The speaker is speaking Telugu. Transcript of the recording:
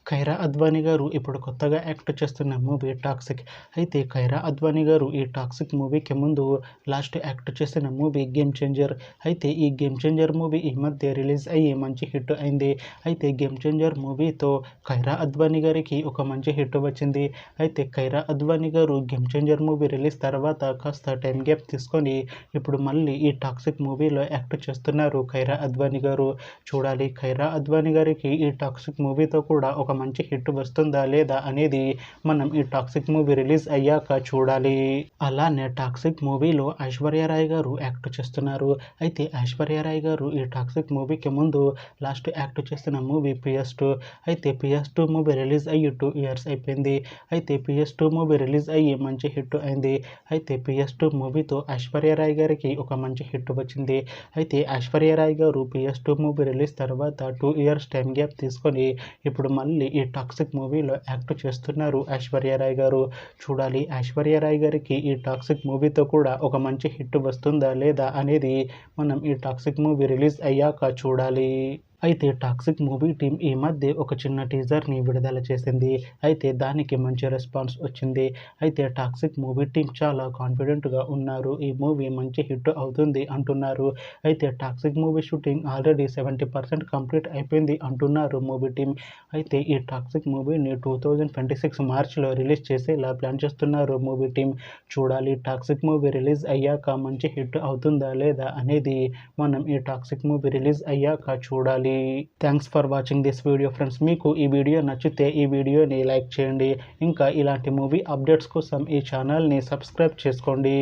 ఖైరా అద్వానీ గారు ఇప్పుడు కొత్తగా యాక్ట్ చేస్తున్న మూవీ 'టాక్సిక్'. అయితే ఖైరా అద్వానీ గారు ఈ 'టాక్సిక్' మూవీకి ముందు లాస్ట్ యాక్ట్ చేసిన మూవీ 'గేమ్ చేంజర్'. అయితే ఈ 'గేమ్ చేంజర్' మూవీ ఈ మధ్య రిలీజ్ అయ్యి మంచి హిట్ అయింది. అయితే 'గేమ్ చేంజర్' మూవీతో ఖైరా అద్వానీ గారికి ఒక మంచి హిట్ వచ్చింది. అయితే ఖైరా అద్వానీ గారు 'గేమ్ చేంజర్' మూవీ రిలీజ్ తర్వాత కాస్త టైం గ్యాప్ తీసుకొని ఇప్పుడు మళ్ళీ ఈ 'టాక్సిక్' మూవీలో యాక్ట్ చేస్తున్నారు ఖైరా అద్వానీ గారు. చూడాలి ఖైరా అద్వానీ గారికి ఈ 'టాక్సిక్' మూవీతో కూడా ఒక మంచి హిట్ వస్తుందా లేదా అనేది మనం ఈ 'టాక్సిక్' మూవీ రిలీజ్ అయ్యాక చూడాలి. అలానే 'టాక్సిక్' మూవీలో ఐశ్వర్య రాయ్ గారు యాక్ట్ చేస్తున్నారు. అయితే ఐశ్వర్య రాయ్ గారు ఈ 'టాక్సిక్' మూవీకి ముందు లాస్ట్ యాక్ట్ చేసిన మూవీ 'PS2'. అయితే 'PS2' మూవీ రిలీజ్ అయ్యి 2 ఇయర్స్ అయిపోయింది. అయితే 'PS2' మూవీ రిలీజ్ అయ్యి మంచి హిట్ అయింది. అయితే 'PS2' మూవీతో ఐశ్వర్య రాయ్ గారికి ఒక మంచి హిట్ వచ్చింది. అయితే ఐశ్వర్య రాయ్ గారు 'PS2' మూవీ రిలీజ్ తర్వాత 2 ఇయర్స్ టైం గ్యాప్ తీసుకొని ఇప్పుడు మళ్ళీ ఈ 'టాక్సిక్' మూవీలో యాక్ట్ చేస్తున్నారు ఐశ్వర్య రాయ్ గారు. చూడాలి ఐశ్వర్య రాయ్ గారికి ఈ 'టాక్సిక్' మూవీతో కూడా ఒక మంచి హిట్ వస్తుందా లేదా అనేది మనం ఈ 'టాక్సిక్' మూవీ రిలీజ్ అయ్యాక చూడాలి. అయితే 'టాక్సిక్' మూవీ టీం ఈ మధ్య ఒక చిన్న టీజర్ని విడుదల చేసింది. అయితే దానికి మంచి రెస్పాన్స్ వచ్చింది. అయితే 'టాక్సిక్' మూవీ టీం చాలా కాన్ఫిడెంట్గా ఉన్నారు. ఈ మూవీ మంచి హిట్ అవుతుంది అంటున్నారు. అయితే 'toxic' movie shooting already 70% complete అయిపోయింది అంటున్నారు మూవీ టీం. అయితే ఈ 'టాక్సిక్' మూవీని 2026 మార్చిలో రిలీజ్ చేసేలా ప్లాన్ చేస్తున్నారు మూవీ టీం. చూడాలి 'టాక్సిక్' మూవీ రిలీజ్ అయ్యాక మంచి హిట్ అవుతుందా లేదా అనేది మనం ఈ 'టాక్సిక్' మూవీ రిలీజ్ అయ్యాక చూడాలి. Thanks for watching this video friends. మీకు ఈ వీడియో నచ్చితే ఈ వీడియోని లైక్ చేయండి. ఇంకా ఇలాంటి మూవీ అప్డేట్స్ కోసం ఈ ఛానల్ని సబ్స్క్రైబ్ చేసుకోండి.